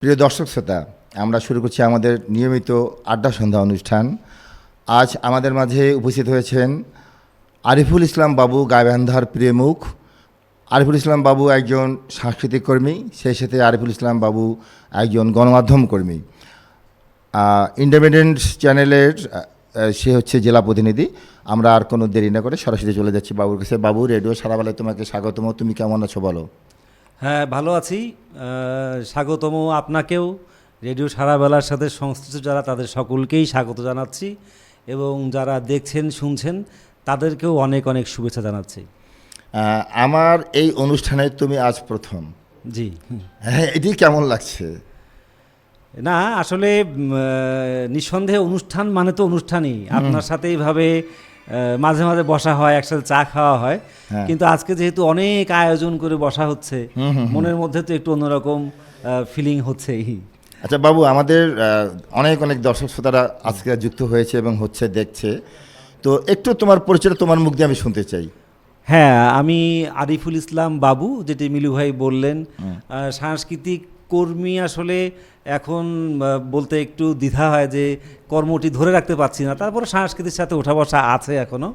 প্রিয় দর্শক শ্রোতা, আমরা শুরু করছি আমাদের নিয়মিত আড্ডা সন্ধ্যা অনুষ্ঠান। আজ আমাদের মাঝে উপস্থিত হয়েছেন আরিফুল ইসলাম বাবু, গাইবান্ধার প্রিয় মুখ। আরিফুল ইসলাম বাবু একজন সাংস্কৃতিক কর্মী, সেই সাথে আরিফুল ইসলাম বাবু একজন গণমাধ্যম কর্মী। ইন্ডিপেন্ডেন্ট চ্যানেলের সে হচ্ছে জেলা প্রতিনিধি। আমরা আর কোনো দেরি না করে সরাসরি চলে যাচ্ছি বাবুর কাছে। বাবু, রেডিও সারাবেলায় তোমাকে স্বাগতম। তুমি কেমন আছো বলো? হ্যাঁ, ভালো আছি। স্বাগতম আপনাকেও, রেডিও সারাবেলার সাথে সংশ্লিষ্ট যারা তাদের সকলকেই স্বাগত জানাচ্ছি, এবং যারা দেখছেন শুনছেন তাদেরকেও অনেক অনেক শুভেচ্ছা জানাচ্ছি। আমার এই অনুষ্ঠানে তুমি আজ প্রথম। জি। হ্যাঁ, এটি কেমন লাগছে? না, আসলে নিঃসন্দেহে অনুষ্ঠান মানে তো অনুষ্ঠানই। আপনার সাথে এইভাবে মাঝে মাঝে বসা হয়, একসাথে চা খাওয়া হয়, কিন্তু আজকে যেহেতু অনেক আয়োজন করে বসা হচ্ছে, মনের মধ্যে তো একটু অন্যরকম ফিলিং হচ্ছেই। আচ্ছা বাবু, আমাদের অনেক অনেক দর্শক শ্রোতারা আজকে যুক্ত হয়েছে এবং হচ্ছে দেখছে, তো একটু তোমার পরিচয়টা তোমার মুখ দিয়ে আমি শুনতে চাই। হ্যাঁ, আমি আরিফুল ইসলাম বাবু, যেটি মিলু ভাই বললেন, সাংস্কৃতিক কর্মী। আসলে এখন বলতে একটু দ্বিধা হয় যে কর্মটি ধরে রাখতে পারছি না, তারপরে সংস্কৃতির সাথে ওঠা বসা আছে এখনও।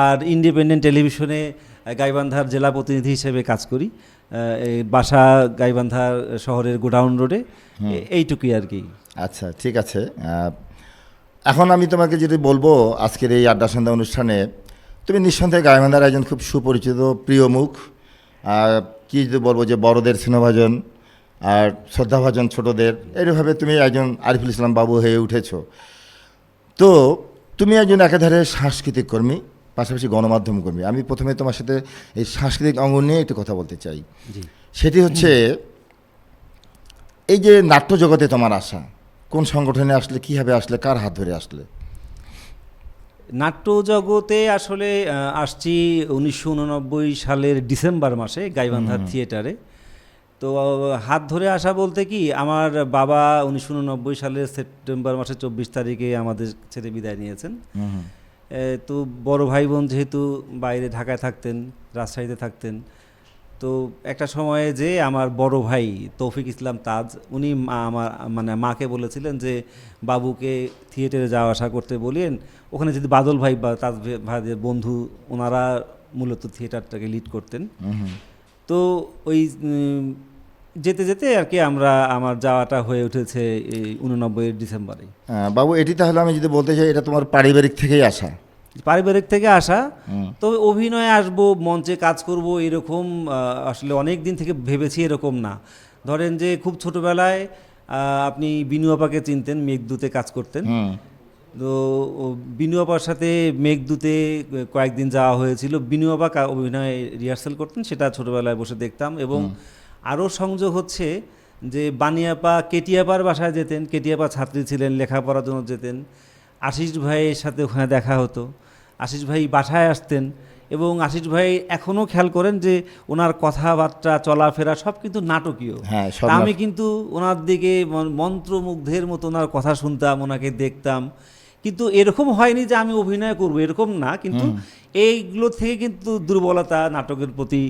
আর ইন্ডিপেন্ডেন্ট টেলিভিশনে গাইবান্ধার জেলা প্রতিনিধি হিসেবে কাজ করি। এই বাসা গাইবান্ধা শহরের গোডাউন রোডে, এইটুকুই আর কি। আচ্ছা, ঠিক আছে। এখন আমি তোমাকে যদি বলবো আজকের এই আড্ডা সন্ধ্যা অনুষ্ঠানে, তুমি নিঃসন্দেহে গাইবান্ধার একজন খুব সুপরিচিত প্রিয় মুখ। কী যদি বলবো, যে বড়দের স্নেহভাজন আর শ্রদ্ধাভাজন ছোটদের, এইভাবে তুমি একজন আরিফুল ইসলাম বাবু হয়ে উঠেছো। তো তুমি একজন একাধারে সাংস্কৃতিক কর্মী, পাশাপাশি গণমাধ্যম কর্মী। আমি প্রথমে তোমার সাথে এই সাংস্কৃতিক অঙ্গন নিয়ে একটু কথা বলতে চাই। সেটি হচ্ছে এই যে নাট্য জগতে তোমার আসা, কোন সংগঠনে আসলে, কীভাবে আসলে, কার হাত ধরে আসলে? নাট্য জগতে আসলে আসছি 1989 সালের ডিসেম্বর মাসে গাইবান্ধার থিয়েটারে। তো হাত ধরে আসা বলতে কি, আমার বাবা 1989 সালের সেপ্টেম্বর মাসের 24 তারিখে আমাদের ছেড়ে বিদায় নিয়েছেন। তো বড় ভাই বোন যেহেতু বাইরে ঢাকায় থাকতেন, রাজশাহীতে থাকতেন, তো একটা সময়ে যে আমার বড় ভাই তৌফিক ইসলাম তাজ, উনি আমার মাকে বলেছিলেন যে বাবুকে থিয়েটারে যাওয়া আসা করতে বলেন। ওখানে যদি বাদল ভাই বা তাজ ভাইদের বন্ধু, ওনারা মূলত থিয়েটারটাকে লিড করতেন। তো ওই যেতে যেতে আর কি আমার যাওয়াটা হয়ে উঠেছে এই 89 ডিসেম্বরে। বাবু, এটি তাহলে আমি যদি বলতে চাই, এটা তোমার পারিবারিক থেকেই আসা? পারিবারিক থেকে আসা। তবে অভিনয়ে আসবো, মঞ্চে কাজ করব, এরকম আসলে অনেক দিন থেকে ভেবেছি, এরকম না। ধরেন যে খুব ছোটোবেলায় আপনি বিনু আপাকে চিনতেন, মেঘদূতে কাজ করতেন। তো বিনু আপার সাথে মেঘদূতে কয়েকদিন যাওয়া হয়েছিল। বিনু আপা অভিনয় রিহার্সাল করতেন, সেটা ছোটোবেলায় বসে দেখতাম। এবং আরও সংযোগ হচ্ছে যে বানিয়াপা কেটিয়াপার বাসায় যেতেন, কেটিয়াপা ছাত্রী ছিলেন, লেখাপড়ার জন্য যেতেন। আশিস ভাইয়ের সাথে ওখানে দেখা হতো, আশিস ভাই বাসায় আসতেন, এবং আশিস ভাই এখনও খেয়াল করেন যে ওনার কথাবার্তা চলাফেরা সব কিন্তু নাটকীয়। আমি কিন্তু ওনার দিকে মন্ত্রমুগ্ধের মতো ওনার কথা শুনতাম, ওনাকে দেখতাম, কিন্তু এরকম হয়নি যে আমি অভিনয় করব, এরকম না। কিন্তু এইগুলো থেকে কিন্তু দুর্বলতা নাটকের প্রতি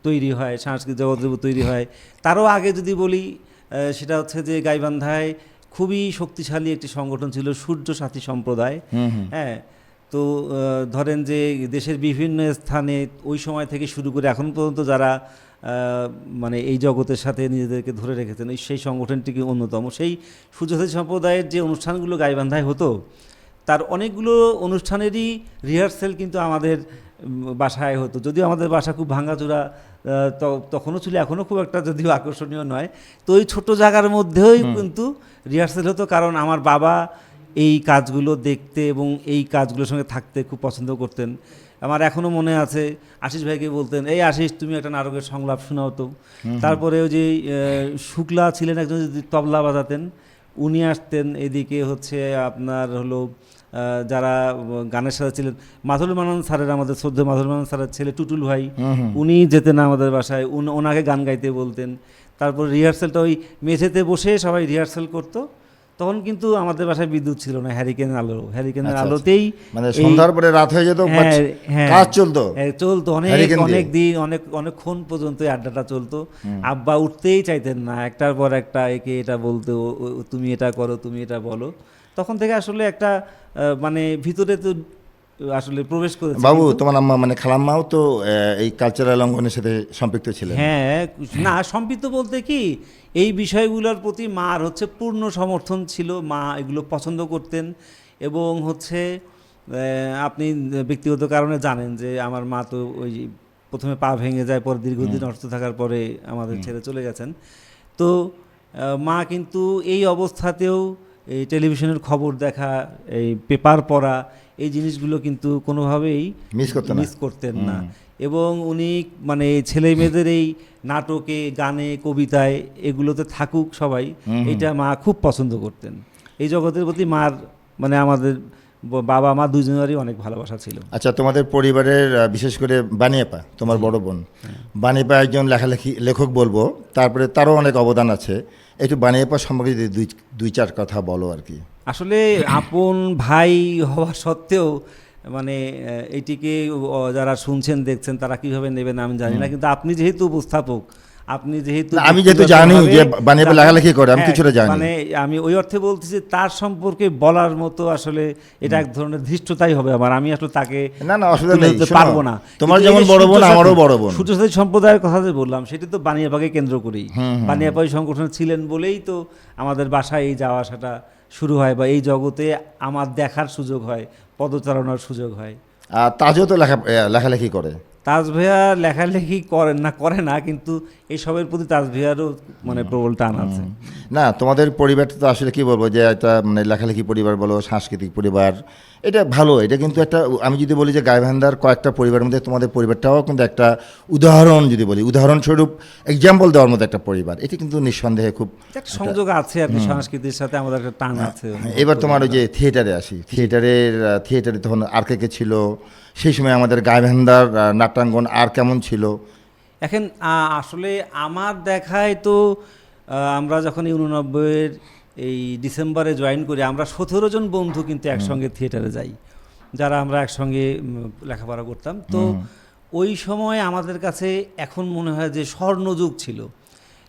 তৈরি হয়, সাংস্কৃতিক জগতের তৈরি হয়। তারও আগে যদি বলি, সেটা হচ্ছে যে গাইবান্ধায় খুবই শক্তিশালী একটি সংগঠন ছিল সূর্য সাথী সম্প্রদায়। হ্যাঁ, তো ধরেন যে দেশের বিভিন্ন স্থানে ওই সময় থেকে শুরু করে এখন পর্যন্ত যারা এই জগতের সাথে নিজেদেরকে ধরে রেখেছেন, সেই সংগঠনটিকে অন্যতম। সেই সূর্য সাথী সম্প্রদায়ের যে অনুষ্ঠানগুলো গাইবান্ধায় হতো, তার অনেকগুলো অনুষ্ঠানেরই রিহার্সেল কিন্তু আমাদের বাসায় হতো। যদিও আমাদের বাসা খুব ভাঙাচোরা তখনও ছিল, এখনও খুব একটা যদিও আকর্ষণীয় নয়। তো ওই ছোটো জায়গার মধ্যেই কিন্তু রিহার্সেল হতো, কারণ আমার বাবা এই কাজগুলো দেখতে এবং এই কাজগুলোর সঙ্গে থাকতে খুব পছন্দ করতেন। আমার এখনও মনে আছে, আশিস ভাইকে বলতেন, এই আশিস, তুমি একটা নাটকের সংলাপ শোনাও তো। তারপরে ওই যে শুক্লা ছিলেন একজন, যদি তবলা বাজাতেন, উনি আসতেন। এদিকে হচ্ছে আপনার হলো যারা গানের সাথে ছিলেন, মাধুরী মান্নান স্যারের, আমাদের শ্রদ্ধেয় মাধুরী মান্নান স্যারের ছেলে টুটুল ভাই, উনি যেতেন আমাদের বাসায়, ওনাকে গান গাইতে বলতেন। তারপর রিহার্সেলটা ওই মেঝেতে বসে সবাই রিহার্সেল করতো। তখন কিন্তু আমাদের বাসায় বিদ্যুৎ ছিল না, হ্যারিকেনের আচ্ছা, আলোতেই মানে এই- সন্ধ্যার পরে রাত হয়ে যেত, হ্যাঁ, হ্যাঁ, কাজ চলতো হ্যাঁ, চলতো হ্যারিকেন দিয়ে। অনেক দিন, অনেকক্ষণ পর্যন্ত এই আড্ডাটা চলতো। আব্বা উঠতেই চাইতেন না, একটার পর একটা একে এটা বলতো, তুমি এটা করো, তুমি এটা বলো। তখন থেকে আসলে একটা মানে ভিতরে তো আসলে প্রবেশ করেছে। বাবু, কিন্তু- তোমার আম্মা মানে খালাম্মাও তো এই কালচারাল অঙ্গনের সাথে সম্পৃক্ত ছিলেন। হ্যাঁ, না সম্পৃক্ত বলতে কি, এই বিষয়গুলোর প্রতি মার হচ্ছে পূর্ণ সমর্থন ছিল, মা এগুলো পছন্দ করতেন। এবং হচ্ছে আপনি ব্যক্তিগত কারণে জানেন যে আমার মা তো ওই যে প্রথমে পা ভেঙে যায়, পরে দীর্ঘদিন অসুস্থ থাকার পরে আমাদের ছেড়ে চলে গেছেন। তো মা কিন্তু এই অবস্থাতেও এই টেলিভিশনের খবর দেখা, এই পেপার পড়া, এই জিনিসগুলো কিন্তু কোনোভাবেই মিস করতেন না। এবং উনি মানে ছেলে মেয়েদের এই নাটকে, গানে, কবিতায় এগুলোতে থাকুক সবাই, এটা মা খুব পছন্দ করতেন। এই জগতের প্রতি মার মানে আমাদের বাবা মা দুজনেরই অনেক ভালোবাসা ছিল। আচ্ছা, তোমাদের পরিবারের বিশেষ করে বানিয়াপা, তোমার বড় বোন, বানিয়াপা একজন লেখক বলবো, তারপরে তারও অনেক অবদান আছে। একটু বানিয়াপা সম্পর্কে যদি দুই চার কথা বলো আর কি। আসলে আপন ভাই হওয়া সত্ত্বেও মানে এইটিকে যারা শুনছেন দেখছেন তারা কিভাবে নেবেন আমি জানি না, কিন্তু আপনি যেহেতু উপস্থাপক, আপনি যেহেতু না, আমি যেহেতু জানি যে বানিয়াপা লেখালেখি করে, আমি হ্যাঁ, কিছুটা জানি। মানে আমি ওই অর্থে বলছি যে তার সম্পর্কে বলার মতো আসলে এটা এক ধরনের ধৃষ্টতাই হবে আমার, আমি আসলে তাকে না, অসুবিধা তুলে নেই, ধরতে শোনো, পারবো না। তোমার কিন্তু এই যেমন যে বড় বোন, সূর্য আমারও সাথী- বড় বোন। সূর্য সাথী সম্প্রদায়ের কথা যে বললাম, সেটি তো বানিয়াপাকে কেন্দ্র করেই, বানিয়াপাই সংগঠনে ছিলেন বলেই তো আমাদের বাসায় এই যাওয়া আসাটা শুরু হয়, বা এই জগতে আমার দেখার সুযোগ হয়, পদচারণার সুযোগ হয়। আর তাজও তো লেখালেখি করে। তাজ ভাইয়া লেখালেখি করে না, কিন্তু এইসবের প্রতি তাজ ভাইয়ারও মানে প্রবল টান আছে। না, তোমাদের পরিবারটা তো আসলে কি বলবো, যে একটা মানে লেখালেখি পরিবার বলো, সাংস্কৃতিক পরিবার, এটা ভালো। এটা কিন্তু একটা, আমি যদি বলি যে গাইবান্ধার কয়েকটা পরিবারের মধ্যে তোমাদের পরিবারটাও কিন্তু একটা উদাহরণ, যদি বলি উদাহরণস্বরূপ এক্সাম্পল দেওয়ার মতো একটা পরিবার। এটি কিন্তু নিঃসন্দেহে খুব একটা সংযোগ আছে আর কি, সংস্কৃতির সাথে আমাদের একটা টান আছে। এবার তোমার ওই যে থিয়েটারে আসি, থিয়েটারে তখন আর কে ছিল সেই সময়, আমাদের গাইবান্ধার নাট্যাঙ্গন আর কেমন ছিল? এখন আসলে আমার দেখায় তো আমরা যখন 89-এর এই ডিসেম্বরে জয়েন করি, আমরা 17 জন বন্ধু কিন্তু একসঙ্গে থিয়েটারে যাই, যারা আমরা একসঙ্গে লেখাপড়া করতাম। তো ওই সময় আমাদের কাছে এখন মনে হয় যে স্বর্ণযুগ ছিল।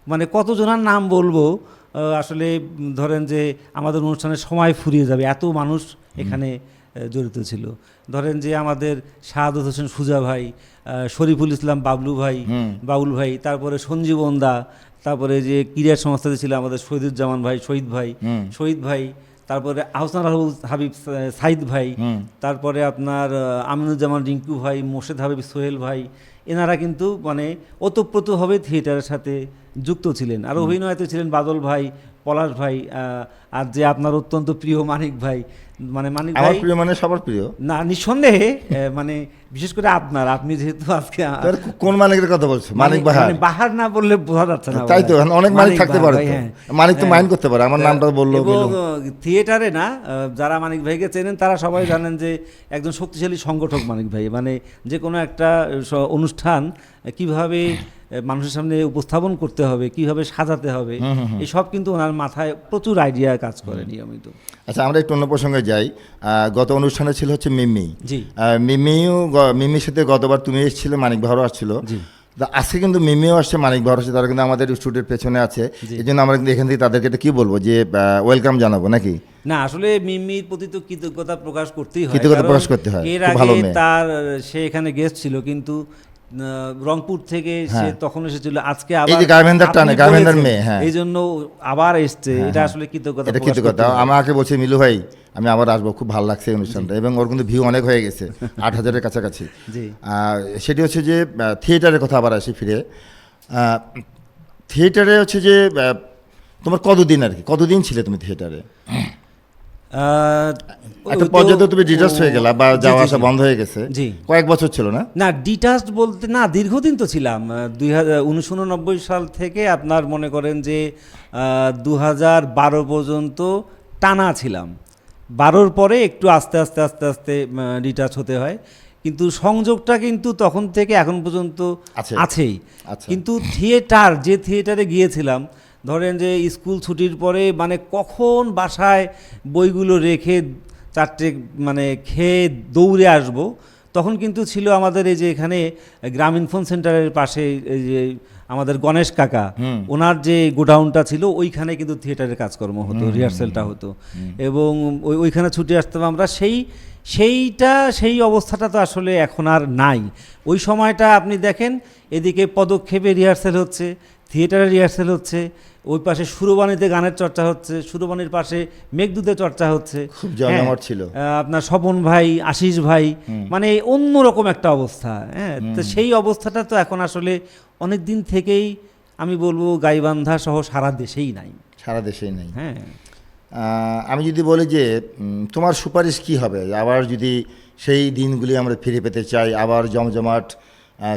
মানে কতজনের নাম বলবো, আসলে ধরেন যে আমাদের অনুষ্ঠানের সময় ফুরিয়ে যাবে, এত মানুষ এখানে জড়িত ছিল। ধরেন যে আমাদের শাহাদত হোসেন সুজা ভাই, শরীফুল ইসলাম বাবুল ভাই, তারপরে সঞ্জীবন দা, তারপরে যে ক্রীড়া সংস্থাতে ছিল আমাদের শহীদুজ্জামান ভাই, শহীদ ভাই, তারপরে আহসান হাবিব সাইদ ভাই, তারপরে আপনার আমিনুজ্জামান রিঙ্কু ভাই, মোর্শেদ হাবিব সোহেল ভাই, এনারা কিন্তু মানে ওতপ্রোতভাবে থিয়েটারের সাথে যুক্ত ছিলেন। আর অভিনয়তে ছিলেন বাদল ভাই, পলাশ ভাই, আর যে আপনার অত্যন্ত প্রিয় মানিক ভাই। মানে মানিক আমার ভাই প্রিয় মানে সবার প্রিয় না, নিঃসন্দেহে মানে বিশেষ করে আপনি যেহেতু আজকে তোর কোন মানিকের কথা বলছো? মানিক বাহার? মানে বাহার না বললে বোঝা যাচ্ছে না। তাই তো, অনেক মানিক থাকতে পারে ভাই, তো। হ্যাঁ। মানিক তো মাইন্ড করতে পারে, আমার নামটা বললো। এবং থিয়েটারে না, যারা মানিক ভাইকে চেনেন তারা সবাই জানেন যে একজন শক্তিশালী সংগঠক মানিক ভাই। মানে যে কোনো একটা অনুষ্ঠান কিভাবে মানুষের সামনে উপস্থাপন করতে হবে, কিভাবে সাজাতে হবে, এই সব কিন্তু ওনার মাথায় প্রচুর আইডিয়া কাজ করে নিয়মিত। আচ্ছা, আমরা একটু অন্য প্রসঙ্গে যাই। গত অনুষ্ঠানে ছিল হচ্ছে মিমি। জি, মিমির সাথে গতবার তুমি এসেছিলে, মানিক ভাড়ও আসছিল। আজকে কিন্তু মিমিও আসছে, মানিক ভাড় আসছে, তারা কিন্তু আমাদের স্টুডিওর পেছনে আছে। এই জন্য আমরা কিন্তু এখান থেকে তাদেরকে এটা কি বলবো, যে ওয়েলকাম জানাবো নাকি? না, আসলে মিমির প্রতি তো কৃতজ্ঞতা প্রকাশ করতেই হয়। কৃতজ্ঞতা প্রকাশ করতে হয়, এর খুব ভালো আগে মেয়ে। সে এখানে গেস্ট ছিল, কিন্তু রংপুর থেকে সে তখন এসেছিল, আজকে এই আবার যে গাইবান্ধার টানে, আপনি গাইবান্ধার বলেছেন, মেয়ে, হ্যাঁ, এই জন্য আবার এসছে। এটা আসলে কৃতজ্ঞতা এটা প্রকাশ কৃতজ্ঞতা। করতে হয়। আমাকে বলছে মিলু ভাই আমি আবার আসবো, খুব ভালো লাগছে এই অনুষ্ঠানটা, এবং ওর কিন্তু ভিউ অনেক হয়ে গেছে, 8,000-এর কাছাকাছি। জি, সেটি হচ্ছে যে থিয়েটারের কথা আবার আসি ফিরে। থিয়েটারে হচ্ছে যে তোমার কতদিন আর কি, কতদিন ছিলে তুমি থিয়েটারে? একটা পর্যায়ে তো তুমি ডিটাচ হয়ে গেলা, বা যাওয়া আসা বন্ধ হয়ে গেছে। জি, কয়েক বছর ছিল না? না ডিটাচড বলতে না, দীর্ঘদিন তো ছিলাম। 1989 সাল থেকে আপনার মনে করেন যে 2012 পর্যন্ত টানা ছিলাম। 12-র পরে একটু আস্তে আস্তে ডিটাচ হতে হয়, কিন্তু সংযোগটা কিন্তু তখন থেকে এখন পর্যন্ত আছেই। আচ্ছা। কিন্তু যে থিয়েটারে গিয়েছিলাম ধরেন যে স্কুল ছুটির পরে মানে কখন বাসায় বইগুলো রেখে চারটে মানে খেয়ে দৌড়ে আসব, তখন কিন্তু ছিল আমাদের এই যে এখানে গ্রামীণ ফোন সেন্টারের পাশে এই যে আমাদের গণেশ কাকা, ওনার যে গোডাউনটা ছিল ওইখানে কিন্তু থিয়েটারের কাজকর্ম হতো, রিহার্সেলটা হতো, এবং ওইখানে ছুটে আসতাম আমরা। সেই অবস্থাটা তো আসলে এখন আর নাই। ওই সময়টা আপনি দেখেন, এদিকে পদক্ষেপে রিহার্সেল হচ্ছে, থিয়েটারে রিহার্সেল হচ্ছে, ওই পাশে সুরবাণীতে গানের চর্চা হচ্ছে, সুরবাণীর পাশে মেঘদূতে চর্চা হচ্ছে, খুব জমজমাট ছিল। আপনার স্বপন ভাই, আশিস ভাই, মানে অন্যরকম একটা অবস্থা। হ্যাঁ, তো সেই অবস্থাটা তো এখন আসলে অনেক দিন থেকেই আমি বলবো গাইবান্ধা সহ সারা দেশেই নাই। সারা দেশেই নেই। হ্যাঁ, আমি যদি বলি যে তোমার সুপারিশ কি হবে, আবার যদি সেই দিনগুলি আমরা ফিরে পেতে চাই, আবার জমজমাট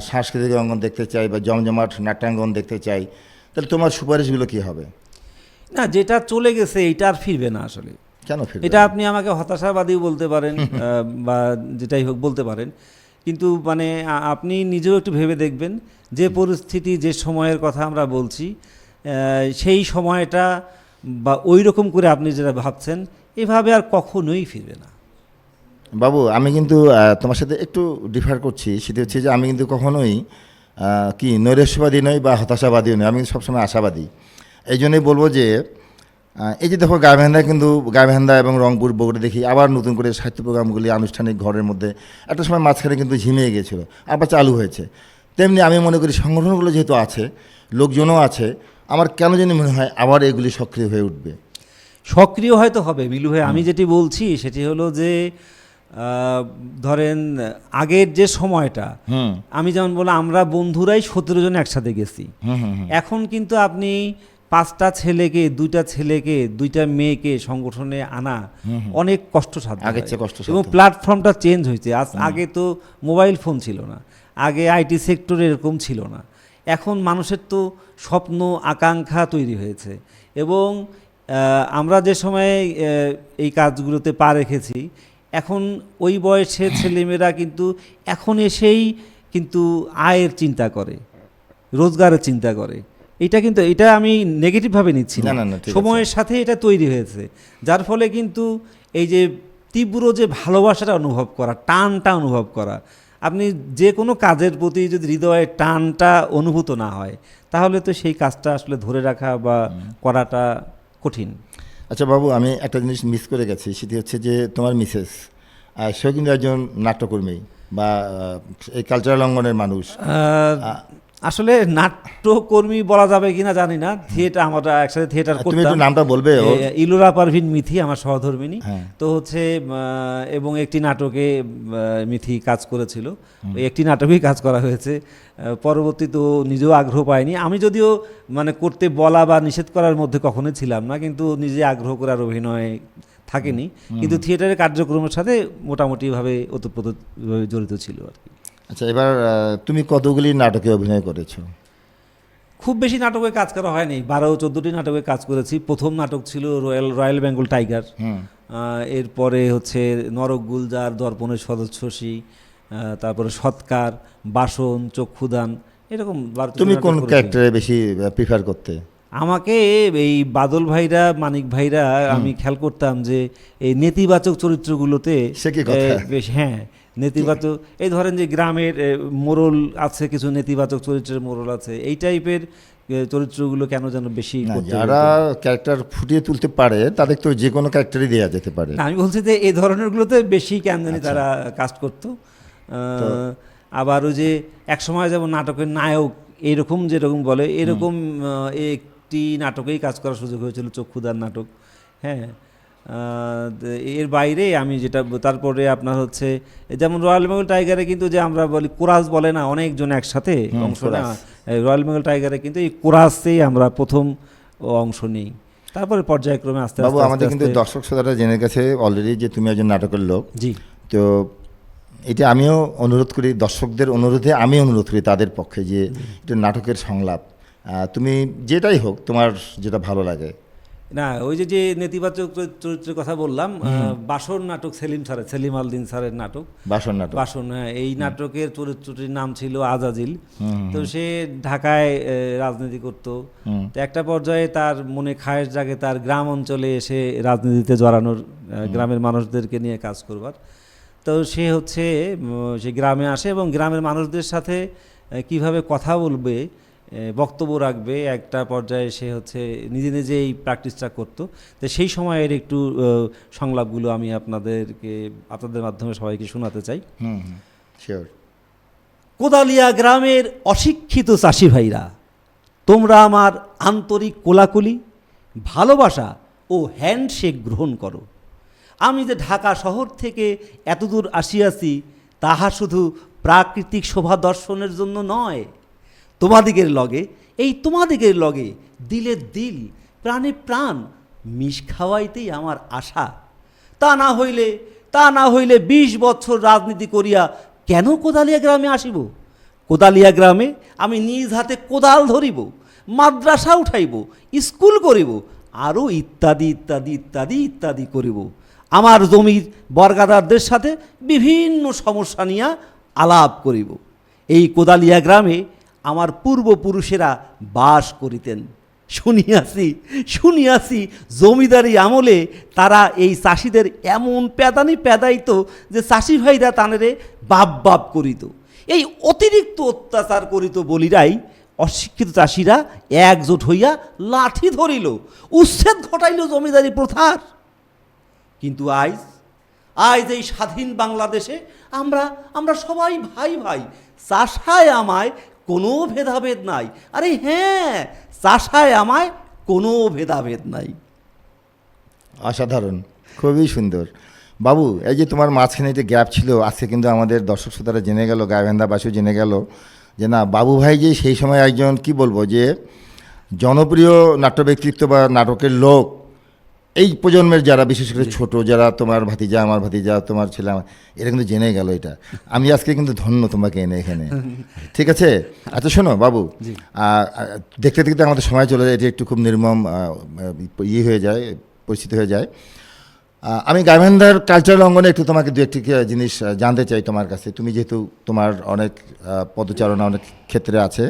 সাংস্কৃতিক অঙ্গন দেখতে চাই বা জমজমাট নাট্যাঙ্গন দেখতে চাই, তাহলে তোমার সুপারিশগুলো কি হবে? না, যেটা চলে গেছে এইটা আর ফিরবে না আসলে। কেন ফিরবে? এটা আপনি আমাকে হতাশাবাদীও বলতে পারেন বা যেটাই হোক বলতে পারেন, কিন্তু মানে আপনি নিজেও একটু ভেবে দেখবেন যে পরিস্থিতি, যে সময়ের কথা আমরা বলছি, সেই সময়টা বা ওই রকম করে আপনি যেটা ভাবছেন এভাবে আর কখনোই ফিরবে না। বাবু, আমি কিন্তু তোমার সাথে একটু ডিফার করছি। সেটা হচ্ছে যে আমি কিন্তু কখনোই কি নৈরাশ্যবাদী নই বা হতাশাবাদীও নই, আমি সবসময় আশাবাদী। এই জন্যই বলবো যে এই যে দেখো গাইবান্ধা এবং রংপুর, বগুড়া দেখি আবার নতুন করে সাহিত্য প্রোগ্রামগুলি আনুষ্ঠানিক ঘরের মধ্যে একটা সময় মাঝখানে কিন্তু ঝিমিয়ে গিয়েছিল, আবার চালু হয়েছে। তেমনি আমি মনে করি সংগঠনগুলো যেহেতু আছে, লোকজনও আছে, আমার কেন জানি মনে হয় আবার এগুলি সক্রিয় হয়ে উঠবে। সক্রিয় হয়তো হবে বিলু ভাই, আমি যেটি বলছি সেটি হলো যে ধরেন আগের যে সময়টা, আমি যেমন বললাম আমরা বন্ধুরাই 17 জন একসাথে গেছি। এখন কিন্তু আপনি 5টা ছেলেকে, 2টা ছেলেকে, 2টা মেয়েকে সংগঠনে আনা অনেক কষ্টসাধ্য, আগের চেয়ে কষ্টসাধ্য। এবং প্ল্যাটফর্মটা চেঞ্জ হয়েছে। আগে তো মোবাইল ফোন ছিল না, আগে আইটি সেক্টরে এরকম ছিল না। এখন মানুষের তো স্বপ্ন আকাঙ্ক্ষা তৈরি হয়েছে, এবং আমরা যে সময়ে এই কাজগুলোতে পা রেখেছি, এখন ওই বয়সের ছেলেমেয়েরা কিন্তু এখন এসেই কিন্তু আয়ের চিন্তা করে, রোজগারের চিন্তা করে। এটা আমি নেগেটিভভাবে নিচ্ছি না, না, ঠিক আছে। সময়ের সাথে এটা তৈরি হয়েছে, যার ফলে কিন্তু এই যে তীব্র যে ভালোবাসাটা অনুভব করা, টানটা অনুভব করা, আপনি যে কোনো কাজের প্রতি যদি হৃদয়ের টানটা অনুভূত না হয়, তাহলে তো সেই কাজটা আসলে ধরে রাখা বা করাটা কঠিন। আচ্ছা বাবু, আমি একটা জিনিস মিস করে গেছি, সেটি হচ্ছে যে তোমার মিসেস সেও কিন্তু একজন নাট্যকর্মী বা এই কালচারাল অঙ্গনের মানুষ। আসলে নাট্যকর্মী বলা যাবে কিনা জানি না, থিয়েটার আমরা একসাথে থিয়েটার তুমি করতাম। একটু নামটা বলবে? ইলোরা পারভিন মিথি আমার সহধর্মিণী। হ্যাঁ। তো হচ্ছে এবং একটি নাটকে মিথি কাজ করেছিল, ওই একটি নাটকেই কাজ করা হয়েছে। পরবর্তী তো নিজেও আগ্রহ পাইনি, আমি যদিও মানে করতে বলা বা নিষেধ করার মধ্যে কখনোই ছিলাম না, কিন্তু নিজে আগ্রহ করার অভিনয় থাকেনি, কিন্তু থিয়েটারের কার্যক্রমের সাথে মোটামুটিভাবে ওতপ্রোত জড়িত ছিল আর কি। আচ্ছা, এবার তুমি কতগুলি নাটকে অভিনয় করেছো? খুব বেশি নাটকে কাজ করা হয়নি, 12-14টি নাটকে কাজ করেছি। প্রথম নাটক ছিল রয়্যাল বেঙ্গল টাইগার, এরপরে হচ্ছে নরক গুলজার, দর্পণের সদস্যসী, তারপরে সৎকার, বাসন, চক্ষুদান, এরকম। তুমি কোন ক্যারেক্টারে বেশি প্রিফার করতে? আমাকে এই বাদল ভাইরা, মানিক ভাইরা, আমি খেয়াল করতাম যে এই নেতিবাচক চরিত্রগুলোতে সে কি কথা? বেশ, হ্যাঁ, নেতিবাচক, এই ধরেন যে গ্রামের মোড়ল আছে, কিছু নেতিবাচক চরিত্রের মোড়ল আছে, এই টাইপের চরিত্রগুলো কেন যেন বেশি করতে। যারা ক্যারেক্টার ফুটিয়ে তুলতে পারে তাদের তো যে কোনো ক্যারেক্টারই দেওয়া যেতে পারে। আমি বলছি যে এই ধরনেরগুলোতে বেশি কেন জানি তারা কাস্ট করতো। আবার ওই যে একসময় যেমন নাটকের নায়ক এরকম যেরকম বলে, এরকম একটি নাটকেই কাজ করার সুযোগ হয়েছিল, চক্ষুদার নাটক। হ্যাঁ, এর বাইরে আমি যেটা, তারপরে আপনার হচ্ছে যেমন রয়্যাল বেঙ্গল টাইগারে কিন্তু যে আমরা বলি কোরাস বলে না, অনেকজন একসাথে অংশ নেওয়া, রয়্যাল বেঙ্গল টাইগারে কিন্তু এই কোরাসেই আমরা প্রথম অংশ নিই, তারপরে পর্যায়ক্রমে আস্তে বাবু, আমাদের কিন্তু দর্শক শ্রোতারা জেনে গেছে অলরেডি যে তুমি একজন নাটকের লোক। জি। তো এটা আমিও অনুরোধ করি, দর্শকদের অনুরোধে আমি অনুরোধ করি তাদের পক্ষে যে এটা নাটকের সংলাপ, তুমি যেটাই হোক তোমার যেটা ভালো লাগে। না, ওই যে যে নেতিবাচক চরিত্রের কথা বললাম, বাসন নাটক সেলিম আলদিন স্যারের নাটক বাসন নাটক। বাসন, হ্যাঁ, এই নাটকের চরিত্রটির নাম ছিল আজাজিল। তো সে ঢাকায় রাজনীতি করত। তো একটা পর্যায়ে তার মনে খায়েশ জাগে তার গ্রাম অঞ্চলে এসে রাজনীতিতে জড়ানোর, গ্রামের মানুষদেরকে নিয়ে কাজ করবার। তো সে হচ্ছে সে গ্রামে আসে এবং গ্রামের মানুষদের সাথে কিভাবে কথা বলবে, বক্তব্য রাখবে, একটা পর্যায়ে সে হচ্ছে নিজে নিজে এই প্র্যাকটিসটা করতো। তো সেই সময়ের একটু সংলাপগুলো আমি আপনাদের মাধ্যমে সবাইকে শোনাতে চাই। শিওর। কোদালিয়া গ্রামের অশিক্ষিত চাষি ভাইরা, তোমরা আমার আন্তরিক কোলাকুলি, ভালোবাসা ও হ্যান্ডশেক গ্রহণ করো। আমি যে ঢাকা শহর থেকে এতদূর আসিয়াছি, তাহা শুধু প্রাকৃতিক শোভা দর্শনের জন্য নয়, তোমাদিগের লগে দিলে দিল, প্রাণে প্রাণ মিশ খাওয়াইতেই আমার আশা। তা না হইলে 20 বছর রাজনীতি করিয়া কেন কোদালিয়া গ্রামে আসিব? কোদালিয়া গ্রামে আমি নিজ হাতে কোদাল ধরিব, মাদ্রাসা উঠাইব, স্কুল করিব, আরও ইত্যাদি ইত্যাদি ইত্যাদি ইত্যাদি করিব। আমার জমির বর্গাদারদের সাথে বিভিন্ন সমস্যা নিয়ে আলাপ করিব। এই কোদালিয়া গ্রামে আমার পূর্বপুরুষেরা বাস করিতেন। শুনিয়াছি জমিদারি আমলে তারা এই চাষিদের এমন পেদাইত যে চাষি ভাইরা তানেরে বাপ করিত। এই অতিরিক্ত অত্যাচার করিত বলিরাই অশিক্ষিত চাষিরা একজোট হইয়া লাঠি ধরিল, উচ্ছেদ ঘটাইল জমিদারি প্রথার। কিন্তু আজ এই স্বাধীন বাংলাদেশে আমরা সবাই ভাই। চাষায় আমায় কোনো ভেদাভেদ নাই। আরে হ্যাঁ, চাষায় আমায় কোনো ভেদাভেদ নাই। অসাধারণ, খুবই সুন্দর। বাবু, এই যে তোমার মাঝখানে একটা গ্যাপ ছিল, আজকে কিন্তু আমাদের দর্শক শ্রোতারা জেনে গেল, গাইবান্ধাবাসীও জেনে গেল যে না, বাবু ভাই যে সেই সময় একজন কি বলবো যে জনপ্রিয় নাট্য ব্যক্তিত্ব বা নাটকের লোক। এই প্রজন্মের যারা, বিশেষ করে ছোট যারা, তোমার ভাতিজা, আমার ভাতিজা, তোমার ছেলে, আমার, এরা কিন্তু জেনে গেল এটা। আমি আজকে কিন্তু ধন্য তোমাকে এনে এখানে। ঠিক আছে। আচ্ছা শোনো বাবু, দেখতে দেখতে আমাদের সময় চলে যায়, এটি একটু খুব নির্মম হয়ে যায়, পরিস্থিতি হয়ে যায়। আমি গাইবান্ধার কালচারাল অঙ্গনে একটু তোমাকে দু একটি জিনিস জানতে চাই তোমার কাছে। তুমি যেহেতু তোমার অনেক পদচারণা অনেক ক্ষেত্রে আছে,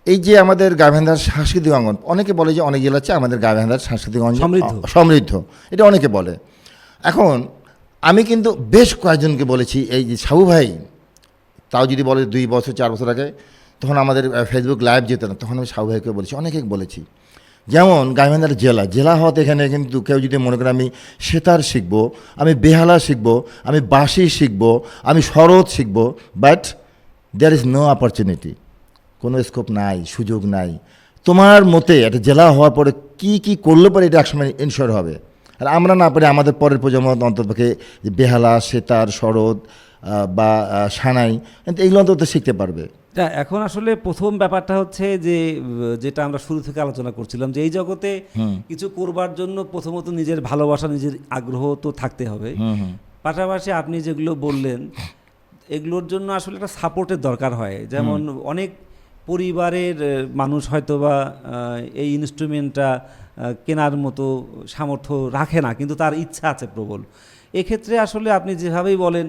এই যে আমাদের গাইবান্ধার সাংস্কৃতিক অঙ্গন, অনেকে বলে যে অনেক জেলা আছে, আমাদের গাইবান্ধার সাংস্কৃতিক অঙ্গন সমৃদ্ধ, এটা অনেকে বলে। এখন আমি কিন্তু বেশ কয়েকজনকে বলেছি, এই যে সাবু ভাই, তাও যদি বলে 2 বছর 4 বছর আগে, তখন আমাদের ফেসবুক লাইভ যেত না, তখন আমি সাবু ভাইকে বলেছি, অনেকে বলেছি। যেমন গাইবান্ধার জেলা হওয়াতে এখানে কিন্তু কেউ যদি মনে করে আমি সেতার শিখবো, আমি বেহালা শিখবো, আমি বাঁশি শিখবো, আমি শরৎ শিখবো, but there is no opportunity, কোনো স্কোপ নাই, সুযোগ নাই। তোমার মতে একটা জেলা হওয়ার পরে কি করলে পরে এটা একসময় ইনশোর হবে? আর আমরা না পারি আমাদের পরের প্রজন্ম অন্ততপক্ষে বেহালা, সেতার, শরৎ বা সানাই, এগুলো অন্তত শিখতে পারবে। এখন আসলে প্রথম ব্যাপারটা হচ্ছে যে যেটা আমরা শুরু থেকে আলোচনা করছিলাম, যে এই জগতে কিছু করবার জন্য প্রথমত নিজের ভালোবাসা, নিজের আগ্রহ তো থাকতে হবে। পাশাপাশি আপনি যেগুলো বললেন, এগুলোর জন্য আসলে একটা সাপোর্টের দরকার হয়। যেমন অনেক পরিবারের মানুষ হয়তো বা এই ইনস্ট্রুমেন্টটা কেনার মতো সামর্থ্য রাখে না, কিন্তু তার ইচ্ছা আছে প্রবল। এক্ষেত্রে আসলে আপনি যেভাবেই বলেন,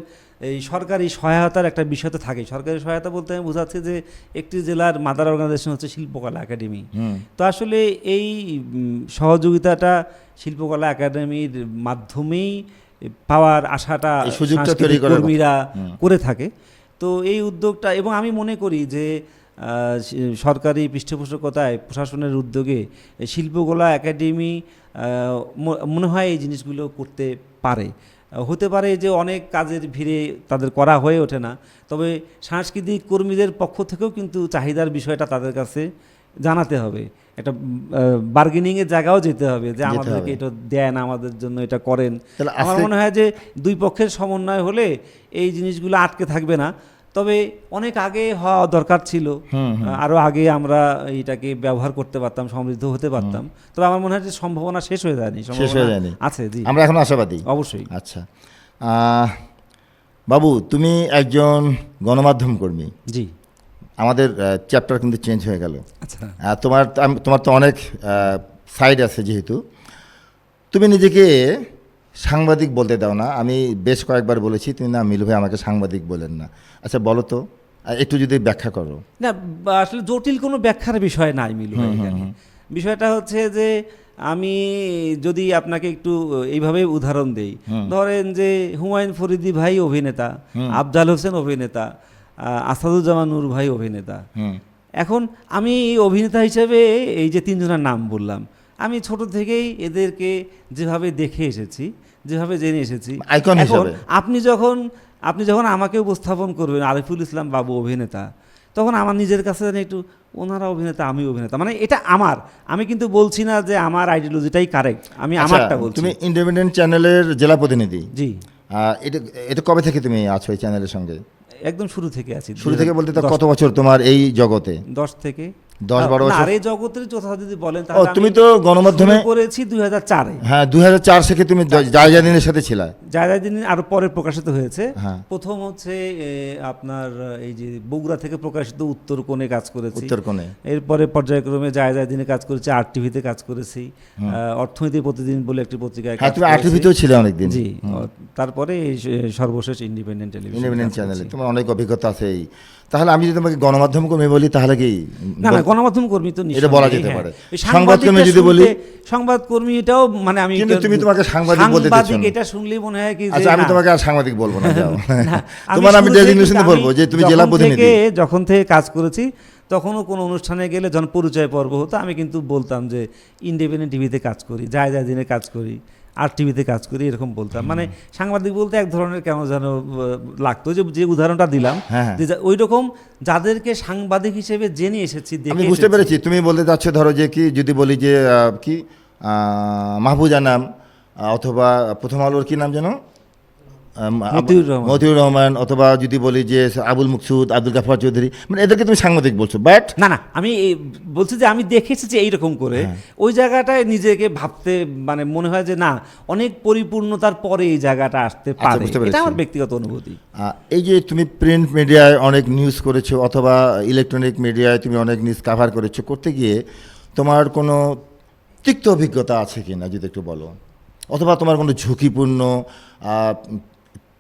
এই সরকারি সহায়তার একটা বিষয় তো থাকে। সরকারি সহায়তা বলতে আমি বোঝাচ্ছি যে একটি জেলার মাদার অর্গানাইজেশন হচ্ছে শিল্পকলা একাডেমি। তো আসলে এই সহযোগিতাটা শিল্পকলা একাডেমির মাধ্যমেই পাওয়ার আশাটা সাংস্কৃতিক কর্মীরা করে থাকে। তো এই উদ্যোগটা, এবং আমি মনে করি যে সরকারি পৃষ্ঠপোষকতায়, প্রশাসনের উদ্যোগে শিল্পকলা একাডেমি মনে হয় এই জিনিসগুলো করতে পারে। হতে পারে যে অনেক কাজের ভিড়ে তাদের করা হয়ে ওঠে না, তবে সাংস্কৃতিক কর্মীদের পক্ষ থেকেও কিন্তু চাহিদার বিষয়টা তাদের কাছে জানাতে হবে। একটা বার্গেনিংয়ের জায়গাও যেতে হবে যে আমাদেরকে এটা দেন, আমাদের জন্য এটা করেন। আমার মনে হয় যে দুই পক্ষের সমন্বয় হলে এই জিনিসগুলো আটকে থাকবে না। তবে অনেক আগে হওয়া দরকার ছিল, আরও আগে আমরা এইটাকে ব্যবহার করতে পারতাম, সমৃদ্ধ হতে পারতাম। তবে আমার মনে হয় যে সম্ভাবনা শেষ হয়ে যায়নি, আছে। জি, আমরা এখন আশাবাদী, অবশ্যই। আচ্ছা বাবু, তুমি একজন গণমাধ্যম কর্মী। জি, আমাদের চ্যাপ্টার কিন্তু চেঞ্জ হয়ে গেল। আচ্ছা, তোমার তো অনেক সাইড আছে যেহেতু, তুমি নিজেকে সাংবাদিক বলতে দাও না। আমি বেশ কয়েকবার বলেছি, তুমি না মিলু ভাই আমাকে সাংবাদিক বলেন না। আচ্ছা বলো তো, একটু যদি ব্যাখ্যা করো। না আসলে জটিল কোনো ব্যাখ্যার বিষয় নাই মিলু ভাই এখানে। বিষয়টা হচ্ছে যে আমি যদি আপনাকে একটু এইভাবে উদাহরণ দেই, ধরেন যে হুমায়ুন ফরিদি ভাই অভিনেতা, আফজাল হোসেন অভিনেতা, আসাদুজ্জামান নূর ভাই অভিনেতা। এখন আমি অভিনেতা হিসেবে এই যে তিনজনের নাম বললাম, আমি ছোট থেকেই এদেরকে যেভাবে দেখে এসেছি, যেভাবে জেনে এসেছি, আইকন এখন হিসেবে। আপনি যখন আমাকে উপস্থাপন করবেন আরিফুল ইসলাম বাবু অভিনেতা, তখন আমার নিজের কাছে জানি একটু ওনারা অভিনেতা আমি অভিনেতা, মানে এটা আমি কিন্তু বলছি না যে আমার আইডিওলজিটাই কারেক্ট, আমি আচ্ছা, আমারটা বলছি। তুমি ইন্ডিপেন্ডেন্ট চ্যানেলের জেলা প্রতিনিধি। জি, এটা এটা কবে থেকে তুমি আছো এই চ্যানেলের সঙ্গে? একদম শুরু থেকে আছি। শুরু থেকে বলতে তো কত বছর তোমার এই জগতে? 10 থেকে 10-12 বছর। আর এই জগতের কথা যদি বলেন ও, তাহলে তুমি আমি তো গণমাধ্যমে শুরু করেছি 2004-এ। হ্যাঁ 2004 থেকে তুমি জায়জাদিনের সাথে ছিলা। জায়দিন আরো পরে প্রকাশিত হয়েছে। হ্যাঁ। প্রথম হচ্ছে আপনার এই যে বগুড়া থেকে প্রকাশিত উত্তর কোণে কাজ করেছি, উত্তর কোণে। এরপরে পর্যায়ক্রমে জায়দিনে কাজ করেছি, আর টিভিতে কাজ করেছি, অর্থনীতি প্রতিদিন বলে একটি পত্রিকায় হ্যাঁ কাজ তুমি করেছি। আরটিভিতেও ছিলে অনেকদিন। জি, তারপরে এই সর্বশেষ ইন্ডিপেন্ডেন্ট টেলিভিশন। ইন্ডিপেন্ডেন্ট চ্যানেলে তোমার অনেক অভিজ্ঞতা আছে। তাহলে আমি যদি তোমাকে গণমাধ্যম কর্মী বলি তাহলে কি? না গণমাধ্যম কর্মী তো এটা বলা যেতে নিঃসন্দেহে, পারে। হ্যাঁ। এই সংবাদকর্মী যদি বলি? সংবাদকর্মী এটাও মানে আমি কিন্তু তুমি তোমাকে সাংবাদিক বলতে দিচ্ছ সাংবাদিক না। এটা শুনলেই মনে হয় কি যে আচ্ছা আমি না। তোমাকে আর সাংবাদিক বলবো না, যাও। না, আমি তোমার আমি শুরু থেকে ডেজিগনেশন কিন্তু বলবো যে তুমি যখন জেলা প্রতিনিধি। যখন থেকে কাজ করেছি তখনও কোনো অনুষ্ঠানে গেলে যখন পরিচয় পর্ব হতো আমি কিন্তু বলতাম যে ইন্ডিপেন্ডেন্ট টিভিতে কাজ করি, দিনে কাজ করি, আর টিভিতে কাজ করি, এরকম বলতাম। মানে সাংবাদিক বলতে এক ধরনের কেন যেন লাগতো, যে উদাহরণটা দিলাম, হ্যাঁ। যে ওই রকম যাদেরকে সাংবাদিক হিসেবে জেনে এসেছি, আমি দেখে বুঝতে এসেছি। পেরেছি তুমি বলতে চাচ্ছ, ধরো যে কি যদি বলি যে কি মাহবুজা নাম, অথবা প্রথম আলোর কি নাম যেন, মতিউর রহমান, অথবা যদি বলি যে আবুল মুকসুদ, আব্দুল গাফার চৌধুরী, মানে এদেরকে তুমি সাংবাদিক বলছো। বাট না আমি বলছি যে আমি দেখেছি যে এইরকম করে ওই জায়গাটায় নিজেকে ভাবতে মানে মনে হয় যে না, অনেক পরিপূর্ণতার পরে এই জায়গাটা আসতে পারে, বুঝতে পেরেছি। এটা আমার ব্যক্তিগত অনুভূতি। এই যে তুমি প্রিন্ট মিডিয়ায় অনেক নিউজ করেছো, অথবা ইলেকট্রনিক মিডিয়ায় তুমি অনেক নিউজ কাভার করেছো, করতে গিয়ে তোমার কোনো তিক্ত অভিজ্ঞতা আছে কি না যদি একটু বলো, অথবা তোমার কোনো ঝুঁকিপূর্ণ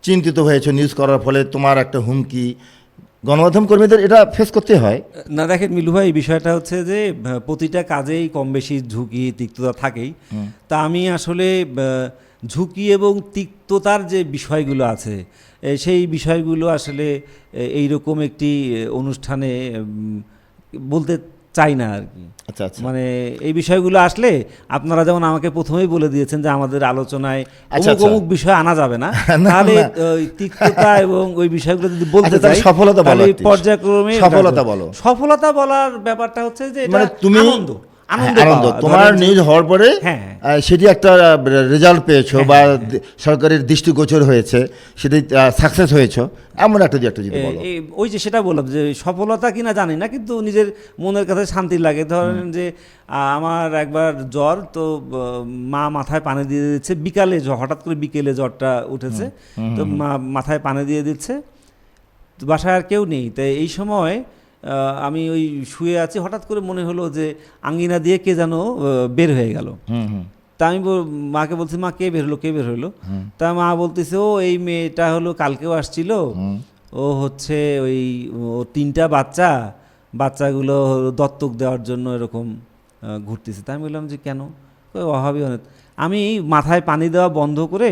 চিন্তিত হয়েছে নিউজ করার ফলে তোমার একটা হুমকি গণমাধ্যম কর্মীদের এটা ফেস করতে হয়? না দেখেন মিলু ভাই, এই বিষয়টা হচ্ছে যে প্রতিটা কাজেই কম বেশি ঝুঁকি তিক্ততা থাকেই। তা আমি আসলে ঝুঁকি এবং তিক্ততার যে বিষয়গুলো আছে সেই বিষয়গুলো আসলে এইরকম একটি অনুষ্ঠানে বলতে চাই না আর কি। আচ্ছা আচ্ছা। মানে এই বিষয়গুলো আসলে আপনারা যেমন আমাকে প্রথমেই বলে দিয়েছেন যে আমাদের আলোচনায় আচ্ছা, অমুক অমুক বিষয় আনা যাবে না, না, তাহলে না। ওই তিক্ততা এবং ওই বিষয়গুলো যদি বলতে আচ্ছা, তাহলে চাই সফলতা বলো তাহলে একটু। পর্যায়ক্রমে সফলতা বলো। সফলতা বলার ব্যাপারটা হচ্ছে যে এটা মানে তুমি আনন্দ আনন্দ পাওয়া। তোমার ধরেন যে- নিউজ হওয়ার পরে হ্যাঁ। সেটি একটা রেজাল্ট পেয়েছো, বা সরকারের দৃষ্টিগোচর হয়েছে, সেটি সাকসেস হয়েছো, এমন একটা যদি বলো। ওই যে সেটা বললাম যে সফলতা কিনা জানি না, কিন্তু নিজের মনের কাছে শান্তি লাগে। ধরেন যে আমার একবার জ্বর, তো মা মাথায় পানি দিয়ে দিচ্ছে বিকালে, হঠাৎ করে বিকেলে জ্বরটা উঠেছে, তো মা মাথায় পানি দিয়ে দিচ্ছে, তো বাসায় আর কেউ নেই। তাই এই সময় আমি ওই শুয়ে আছি, হঠাৎ করে মনে হলো যে আঙ্গিনা দিয়ে কে যেন বের হয়ে গেল। তা আমি মাকে বলছি, মা কে বের হলো? তা মা বলতেছে, ও এই মেয়েটা হলো কালকেও আসছিল, ও হচ্ছে ওই 3টা বাচ্চাগুলো দত্তক দেওয়ার জন্য এরকম ঘুরতেছে। তা আমি বললাম যে কেন? অভাবী অনেক। আমি মাথায় পানি দেওয়া বন্ধ করে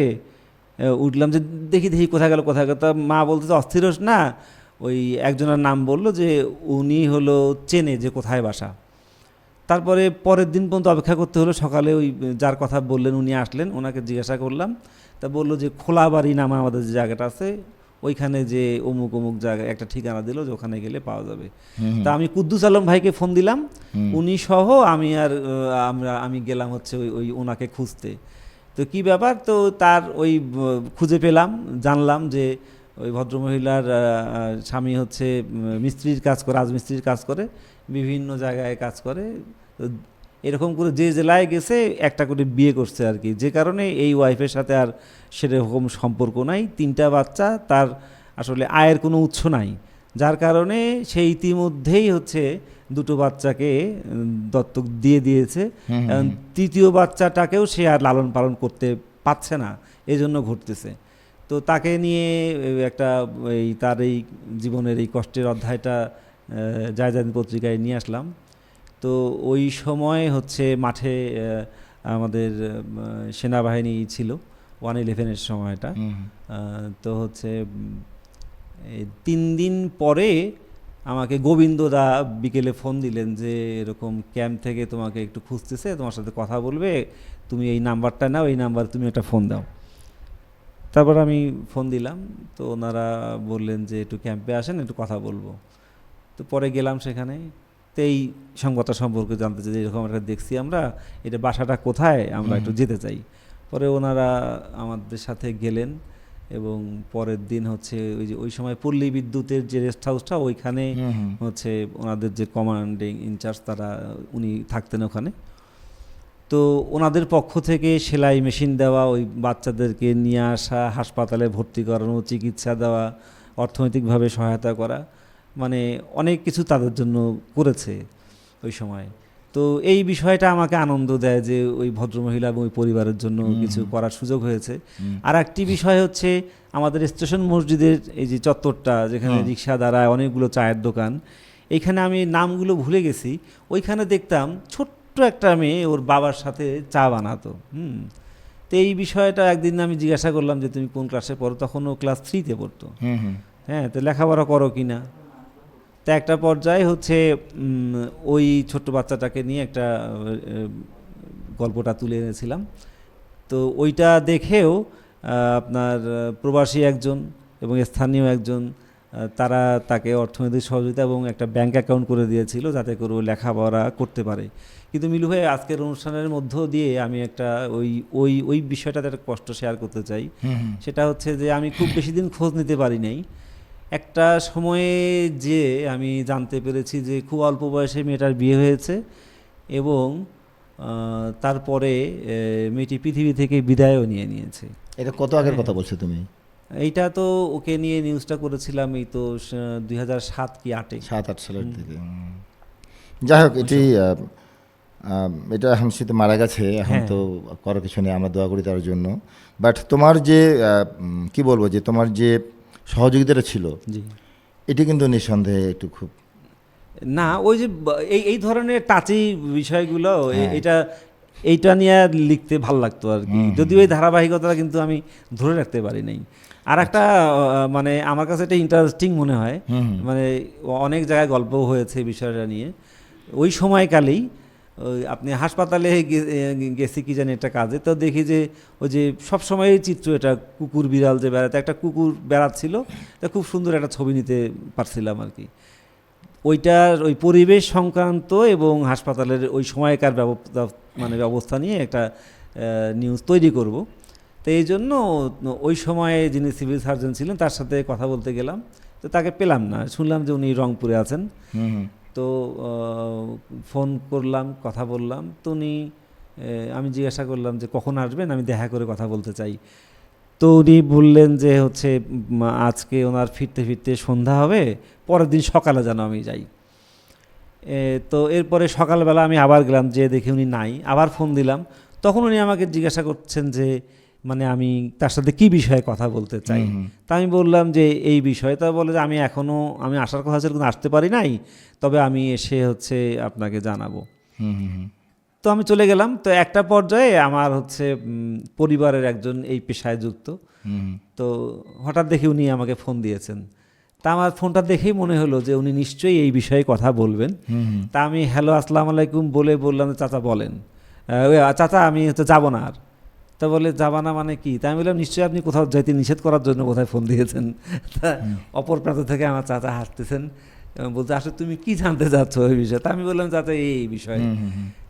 উঠলাম যে দেখি কোথায় গেল। তা মা বলতেছে অস্থির হোস না, ওই একজনের নাম বললো যে উনি হলো চেনে যে কোথায় বাসা। তারপরে পরের দিন পর্যন্ত অপেক্ষা করতে হলো। সকালে ওই যার কথা বললেন উনি আসলেন, ওনাকে জিজ্ঞাসা করলাম, তা বললো যে খোলাবাড়ি নামে আমাদের যে জায়গাটা আছে ওইখানে যে অমুক জায়গায় একটা ঠিকানা দিল যে ওখানে গেলে পাওয়া যাবে। তা আমি কুদ্দুস আলম ভাইকে ফোন দিলাম, উনি সহ আমি গেলাম হচ্ছে ওই ওনাকে খুঁজতে। তো কি ব্যাপার, তো তার ওই খুঁজে পেলাম, জানলাম যে ওই ভদ্রমহিলার স্বামী হচ্ছে মিস্ত্রির কাজ করে, রাজমিস্ত্রির কাজ করে, বিভিন্ন জায়গায় কাজ করে। এরকম করে যে জেলায় গেছে একটা করে বিয়ে করছে আর কি, যে কারণে এই ওয়াইফের সাথে আর সেরকম সম্পর্ক নাই। 3টা বাচ্চা, তার আসলে আয়ের কোনো উৎস নাই, যার কারণে সে ইতিমধ্যেই হচ্ছে দুটো বাচ্চাকে দত্তক দিয়ে দিয়েছে। এবং তৃতীয় বাচ্চাটাকেও সে আর লালন পালন করতে পারছে না, এজন্য ঘটতেছে। তো তাকে নিয়ে একটা তার এই জীবনের এই কষ্টের অধ্যায়টা জায়জাদিন পত্রিকায় নিয়ে আসলাম। তো ওই সময় হচ্ছে মাঠে আমাদের সেনাবাহিনী ছিল 111-এর সময়টা। তো হচ্ছে 3 দিন পরে আমাকে গোবিন্দদা বিকেলে ফোন দিলেন যে এরকম ক্যাম্প থেকে তোমাকে একটু খুঁজতেছে, তোমার সাথে কথা বলবে, তুমি এই নাম্বারটা নাও, এই নাম্বার তুমি একটা ফোন দাও। তারপর আমি ফোন দিলাম, তো ওনারা বললেন যে একটু ক্যাম্পে আসেন, একটু কথা বলবো। তো পরে গেলাম সেখানে, তো এই সংবাদটা সম্পর্কে জানতে চাই যে এরকম একটা দেখছি আমরা, এটা বাসাটা কোথায়, আমরা একটু যেতে চাই। পরে ওনারা আমাদের সাথে গেলেন এবং পরের দিন হচ্ছে ওই সময় পল্লী বিদ্যুতের যে রেস্ট হাউসটা ওইখানে হচ্ছে ওনাদের যে কমান্ডিং ইনচার্জ উনি থাকতেন ওখানে। তো ওনাদের পক্ষ থেকে সেলাই মেশিন দেওয়া, ওই বাচ্চাদেরকে নিয়ে আসা, হাসপাতালে ভর্তি করানো, চিকিৎসা দেওয়া, অর্থনৈতিকভাবে সহায়তা করা, মানে অনেক কিছু তাদের জন্য করেছে ওই সময়। তো এই বিষয়টা আমাকে আনন্দ দেয় যে ওই ভদ্রমহিলা এবং ওই পরিবারের জন্য কিছু করার সুযোগ হয়েছে। আর একটি বিষয় হচ্ছে আমাদের স্টেশন মসজিদের এই যে চত্বরটা, যেখানে রিক্সা দাঁড়ায়, অনেকগুলো চায়ের দোকান, এইখানে আমি নামগুলো ভুলে গেছি, ওইখানে দেখতাম ছোট্ট একটা মেয়ে ওর বাবার সাথে চা বানাতো। তো এই বিষয়টা একদিন আমি জিজ্ঞাসা করলাম যে তুমি কোন ক্লাসে পড়ো, তখন ও ক্লাস 3-তে পড়তো। হ্যাঁ, তো লেখাপড়া করো কি না। তা একটা পর্যায়ে হচ্ছে ওই ছোট্ট বাচ্চাটাকে নিয়ে একটা গল্পটা তুলে এনেছিলাম। তো ওইটা দেখেও আপনার প্রবাসী একজন এবং স্থানীয় একজন তারা তাকে অর্থনৈতিক সহযোগিতা এবং একটা ব্যাংক অ্যাকাউন্ট করে দিয়েছিল যাতে করে ও লেখাপড়া করতে পারে। কিন্তু মিলু ভাই, আজকের অনুষ্ঠানের মধ্য দিয়ে আমি একটা ওই বিষয়টাতে একটা কষ্ট শেয়ার করতে চাই। সেটা হচ্ছে যে আমি খুব বেশি দিন খোঁজ নিতে পারি নাই। একটা সময়ে যে আমি জানতে পেরেছি যে খুব অল্প বয়সে মেয়েটার বিয়ে হয়েছে এবং তারপরে মেয়েটি পৃথিবী থেকে বিদায়ও নিয়ে নিয়েছে। এটা কত আগের কথা বলছো তুমি? এইটা তো ওকে নিয়ে নিউজটা করেছিলাম এই তো 2007 কি 8-এ, 7-8 সালের দিকে। যাই হোক, এটা এখন সে তো মারা গেছে, এখন তো করার কিছু নেই, আমরা দোয়া করি তার জন্য। বাট তোমার যে কি বলবো, যে তোমার যে সহযোগিতাটা ছিল, জি, এটি কিন্তু নিঃসন্দেহে একটু খুব না, ওই যে এই ধরনের টাচি বিষয়গুলো এইটা নিয়ে লিখতে ভাল লাগতো আর কি। যদিও এই ধারাবাহিকতা কিন্তু আমি ধরে রাখতে পারি নাই। আর একটা মানে আমার কাছে এটা ইন্টারেস্টিং মনে হয়, মানে অনেক জায়গায় গল্প হয়েছে এই বিষয়টা নিয়ে। ওই সময়কালেই আপনি হাসপাতালে গেছি কি জানি একটা কাজে, তো দেখি যে ওই যে সবসময়ের চিত্র, এটা কুকুর বিড়াল যে বেড়াতে, একটা কুকুর বেড়াচ্ছিল, তা খুব সুন্দর একটা ছবি নিতে পারছিলাম আর কি। ওইটার ওই পরিবেশ সংক্রান্ত এবং হাসপাতালের ওই সময়কার ব্যবস্থা নিয়ে একটা নিউজ তৈরি করব। তো এই জন্য ওই সময়ে যিনি সিভিল সার্জন ছিলেন তার সাথে কথা বলতে গেলাম, তো তাকে পেলাম না। শুনলাম যে উনি রংপুরে আছেন। তো ফোন করলাম, কথা বললাম। তো আমি জিজ্ঞাসা করলাম যে কখন আসবেন, আমি দেখা করে কথা বলতে চাই। তো উনি বললেন যে হচ্ছে আজকে ওনার ফিরতে ফিরতে সন্ধ্যা হবে, পরের দিন সকালে যেন আমি যাই। তো এরপরে সকালবেলা আমি আবার গেলাম, যে দেখি উনি নাই। আবার ফোন দিলাম, তখন উনি আমাকে জিজ্ঞাসা করছেন যে মানে আমি তার সাথে কী বিষয়ে কথা বলতে চাই। তা আমি বললাম যে এই বিষয়ে। তা বলে যে আমি আসার কথা ছিল কিন্তু আসতে পারি নাই, তবে আমি এসে হচ্ছে আপনাকে জানাবো। তো আমি চলে গেলাম। তো একটা পর্যায়ে আমার হচ্ছে পরিবারের একজন এই পেশায় যুক্ত, তো হঠাৎ দেখি উনি আমাকে ফোন দিয়েছেন। তা আমার ফোনটা দেখেই মনে হলো যে উনি নিশ্চয়ই এই বিষয়ে কথা বলবেন। তা আমি হ্যালো আসসালামু আলাইকুম বললাম, চাচা বলেন। চাচা আমি হচ্ছে যাবো না আর। তা বলে যাবা না মানে কি? তা আমি বললাম নিশ্চয়ই আপনি কোথাও যাইতে নিষেধ করার জন্য কোথায় ফোন দিয়েছেন। তা অপর প্রান্ত থেকে আমার চাচা হাসতেছেন এবং বলতে, আসলে তুমি কি জানতে চাচ্ছ ওই বিষয়ে? তা আমি বললাম চাচা এই বিষয়ে।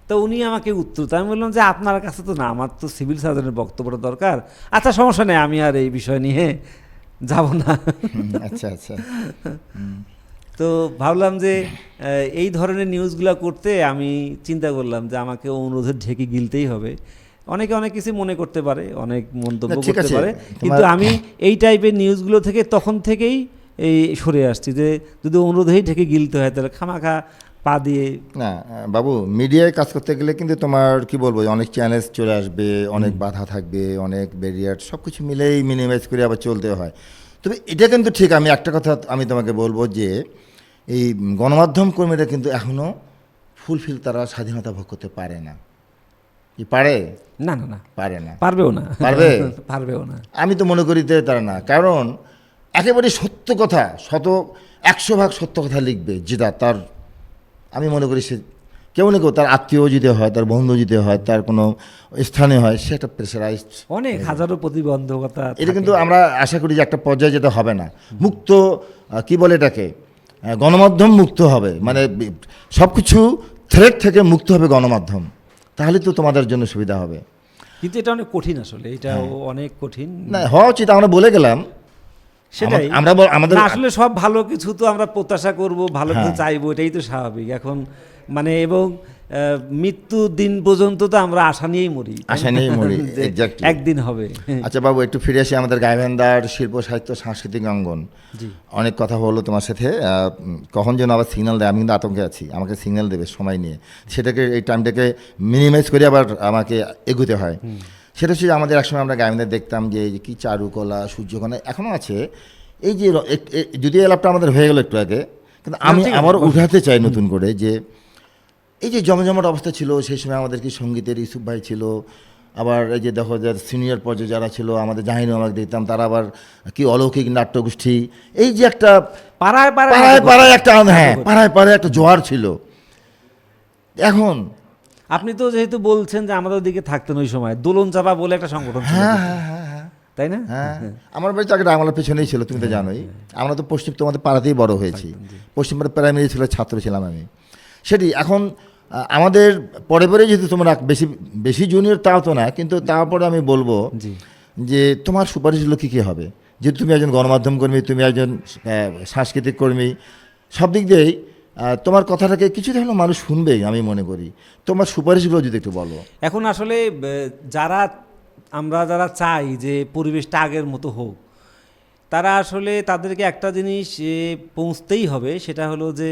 তো উনি আমাকে উত্তর, তা আমি বললাম যে আপনার কাছে তো না, আমার তো সিভিল সার্জনের বক্তব্যটা দরকার। আচ্ছা সমস্যা নেই, আমি আর এই বিষয় নিয়ে যাব না। আচ্ছা আচ্ছা। তো ভাবলাম যে এই ধরনের নিউজগুলো করতে আমি চিন্তা করলাম যে আমাকে অনুরোধের ঢেকে গিলতেই হবে। অনেকে অনেক কিছু মনে করতে পারে, অনেক মন্তব্য করতে পারে, কিন্তু আমি এই টাইপের নিউজগুলো থেকে তখন থেকেই এই সরে আসছি, যে যদি অনুরোধেই ঠেকে গিলতে হয় তাহলে খামাখা পা দিয়ে। না বাবু, মিডিয়ায় কাজ করতে গেলে কিন্তু তোমার কি বলবো, অনেক চ্যালেঞ্জ চলে আসবে, অনেক বাধা থাকবে, অনেক ব্যারিয়ার, সব কিছু মিলেই মিনিমাইজ করে আবার চলতে হয়। তবে এটা কিন্তু ঠিক, আমি একটা কথা আমি তোমাকে বলবো যে এই গণমাধ্যম কর্মীরা কিন্তু এখনও ফুলফিল তারা স্বাধীনতা ভোগ করতে পারে না। কি পারে? না না না, পারে না। পারবেও না। পারবে? পারবেও না। আমি তো মনে করি যে তারা না, কারণ একেবারে সত্য কথা, 100% সত্য কথা লিখবে যেটা তার, আমি মনে করি সে কেউ না কেউ, তার আত্মীয় যদি হয়, তার বন্ধু যদি হয়, তার কোনো স্থানে হয়, সে একটা প্রেশারাইজড, অনেক হাজারো প্রতিবন্ধকতা এটা থাকে। কিন্তু আমরা আশা করি যে একটা পর্যায়ে যেটা হবে না, মুক্ত কি বলে এটাকে, গণমাধ্যম মুক্ত হবে, মানে সব কিছু থ্রেট থেকে মুক্ত হবে গণমাধ্যম, তাহলে তো তোমাদের জন্য সুবিধা হবে। কিন্তু এটা অনেক কঠিন, আসলে এটা অনেক কঠিন। না, হওয়া উচিত, আমরা বলে গেলাম। সেটাই আমাদের না, আসলে সব ভালো কিছু তো আমরা প্রত্যাশা করব, ভালো কিছু হ্যাঁ। চাইবো, এটাই তো স্বাভাবিক এখন। মানে এবং মৃত্যু দিন পর্যন্ত তো আমরা আশা নিয়েই মরি, আশা নিয়েই মরি, যে exactly। একদিন হবে। আচ্ছা বাবু, একটু ফিরে আসি আমাদের গাইবান্ধার শিল্প সাহিত্য সাংস্কৃতিক অঙ্গন। জি। অনেক কথা হলো তোমার সাথে, কখন যেন আবার সিগন্যাল দেয়, আমি কিন্তু আতঙ্কে আছি, আমাকে সিগন্যাল দেবে সময় নিয়ে, সেটাকে এই টাইমটাকে মিনিমাইজ করে আবার আমাকে এগোতে হয়। সেটা হচ্ছে আমাদের একসময় আমরা গাইবান্ধায় দেখতাম যে এই যে কী চারুকলা, সূর্যকলা এখনও আছে। এই যে যদি এলাপটা আমাদের হয়ে গেল একটু আগে, কিন্তু আমি ঠিক আছে, আবার বলুন। উঠাতে চাই নতুন করে, যে এই যে জমজমাট অবস্থা ছিল সেই সময়, আমাদের কি সঙ্গীতের ইউসুফ ভাই ছিল, আবার এই যে দেখো যে সিনিয়র পর্যায়ে যারা ছিল আমাদের জাহিনু, আমাকে দেখতাম, তারা আবার কি অলৌকিক নাট্যগোষ্ঠী, এই যে একটা পাড়ায় পাড়ায় পাড়ায় একটা, হ্যাঁ পাড়ায় পাড়ায় একটা জোয়ার ছিল। এখন আপনি তো যেহেতু বলছেন যে আমাদের দিকে থাকতেন ওই সময়, দোলন চাপা বলে একটা সংগঠন ছিল, হ্যাঁ হ্যাঁ হ্যাঁ হ্যাঁ তাই না? হ্যাঁ, আমার বাড়ি চাকরিটা আমার পেছনেই ছিল, তুমি তো জানোই। আমরা তো পশ্চিম তোমাদের পাড়াতেই বড় হয়েছি, পশ্চিমপাড়া প্রাইমারি স্কুলের ছাত্র ছিলাম আমি। সেটি এখন আমাদের পরে পরে, যেহেতু তোমরা বেশি বেশি জুনিয়র তাও তো না, কিন্তু তারপরে আমি বলবো জি। যে তোমার সুপারিশগুলো কী কী হবে, যেহেতু তুমি একজন গণমাধ্যম কর্মী, তুমি একজন সাংস্কৃতিক কর্মী, সব দিক দিয়েই তোমার কথাটাকে কিছু হলেও মানুষ শুনবেই আমি মনে করি। তোমার সুপারিশগুলো যদি একটু বলো। এখন আসলে আমরা যারা চাই যে পরিবেশটা আগের মতো হোক, তারা আসলে তাদেরকে একটা জিনিস পৌঁছতেই হবে, সেটা হলো যে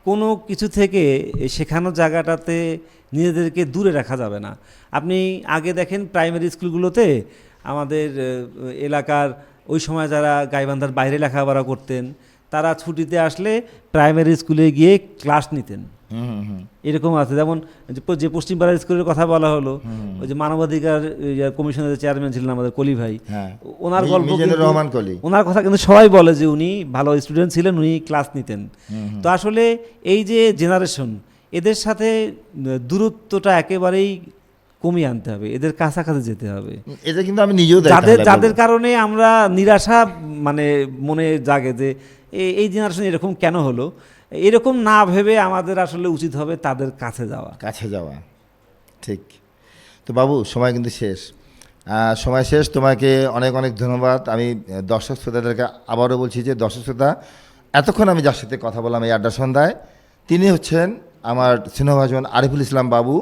কোনো কিছু থেকে শেখানোর জায়গাটাতে নিজেদেরকে দূরে রাখা যাবে না। আপনি আগে দেখেন প্রাইমারি স্কুলগুলোতে আমাদের এলাকার ওই সময় যারা গাইবান্ধার বাইরে লেখাপড়া করতেন, তারা ছুটিতে আসলে প্রাইমারি স্কুলে গিয়ে ক্লাস নিতেন। এরকম আছে, যেমন যে পশ্চিমপাড়া স্কুলের কথা বলা হলো, ওই যে মানবাধিকার কমিশনের চেয়ারম্যান ছিলেন আমাদের কলি ভাই, হ্যাঁ, ওনার গল্প মিজানুর রহমান কলি, ওনার কথা কিন্তু সবাই বলে যে উনি ভালো স্টুডেন্ট ছিলেন, উনি ক্লাস নিতেন। তো আসলে এই যে জেনারেশন, এদের সাথে দূরত্বটা একেবারেই কমিয়ে আনতে হবে, এদের কাছাকাছি যেতে হবে। এটা কিন্তু আমি নিজেও যাদের কারণে আমরা নিরাশা মানে মনে জাগে যে এই জেনারেশন এরকম কেন হলো, এরকম না ভেবে আমাদের আসলে উচিত হবে তাদের কাছে যাওয়া। ঠিক। তো বাবু, সময় কিন্তু শেষ, সময় শেষ। তোমাকে অনেক অনেক ধন্যবাদ। আমি দর্শক শ্রোতাদেরকে আবারও বলছি যে দর্শক শ্রোতা, এতক্ষণ আমি যার সাথে কথা বললাম এই আড্ডা সন্ধ্যায়, তিনি হচ্ছেন আমার স্নেহভাজন আরিফুল ইসলাম বাবু,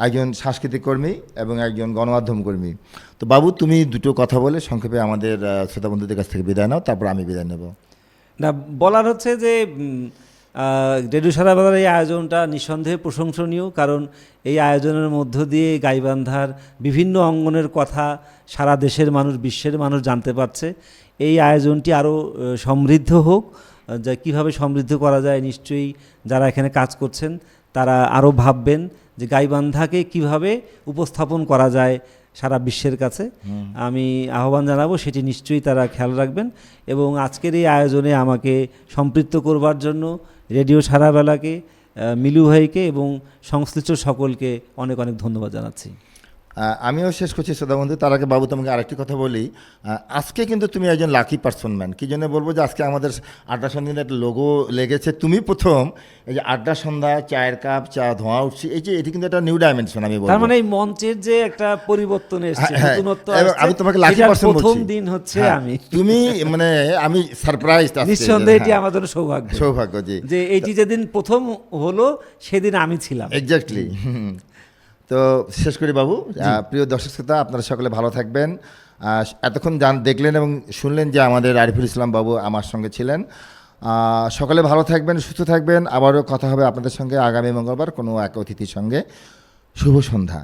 একজন সাংস্কৃতিক কর্মী এবং একজন গণমাধ্যম কর্মী। তো বাবু, তুমি দুটো কথা বলে সংক্ষেপে আমাদের শ্রোতা বন্ধুদের কাছ থেকে বিদায় নাও, তারপর আমি বিদায় নেব। না, বলার হচ্ছে যে রেডিও সারা বাংলার এই আয়োজনটা নিঃসন্দেহে প্রশংসনীয়, কারণ এই আয়োজনের মধ্য দিয়ে গাইবান্ধার বিভিন্ন অঙ্গনের কথা সারা দেশের মানুষ, বিশ্বের মানুষ জানতে পারছে। এই আয়োজনটি আরও সমৃদ্ধ হোক, যা কীভাবে সমৃদ্ধ করা যায়, নিশ্চয়ই যারা এখানে কাজ করছেন তারা আরও ভাববেন যে গাইবান্ধাকে কিভাবে উপস্থাপন করা যায় সারা বিশ্বের কাছে। আমি আহ্বান জানাবো, সেটি নিশ্চয়ই তারা খেয়াল রাখবেন। এবং আজকের এই আয়োজনে আমাকে সম্পৃক্ত করবার জন্য রেডিও সারাবেলাকে, মিলু ভাইকে এবং সংশ্লিষ্ট সকলকে অনেক অনেক ধন্যবাদ জানাচ্ছি। আমিও শেষ করছি শ্রোতা বন্ধু। তার আগে বাবু, তোমাকে আরেকটি কথা বলি, আজকে কিন্তু তুমি একজন লাকি পার্সন ম্যান। কী জন্য বলবো, যে আজকে আমাদের আড্ডা সন্ধ্যার একটা লোগো লেগেছে, তুমি প্রথম এই যে আড্ডা সন্ধ্যা, চায়ের কাপ, চা ধোঁয়া উঠছে, এই যে এটি কিন্তু একটা নিউ ডাইমেনশন আমি বলবো। তার মানে এই মঞ্চের যে একটা পরিবর্তন এসেছে, নতুনত্ব আসছে, আমি তোমাকে লাকি সেটার পার্সন বলছি। প্রথম দিন হচ্ছে আমি। তুমি মানে আমি সারপ্রাইজ। নিঃসন্দেহে এটি আমার জন্য সৌভাগ্য জি, যে এইটি যেদিন প্রথম হলো সেদিন আমি ছিলাম। এক্স্যাক্টলি। তো শেষ করি বাবু, প্রিয় দর্শক শ্রোতা, আপনারা সকলে ভালো থাকবেন। এতক্ষণ দেখলেন এবং শুনলেন যে আমাদের আরিফুল ইসলাম বাবু আমার সঙ্গে ছিলেন। সকলে ভালো থাকবেন, সুস্থ থাকবেন। আবারও কথা হবে আপনাদের সঙ্গে আগামী মঙ্গলবার কোনো এক অতিথির সঙ্গে। শুভ সন্ধ্যা।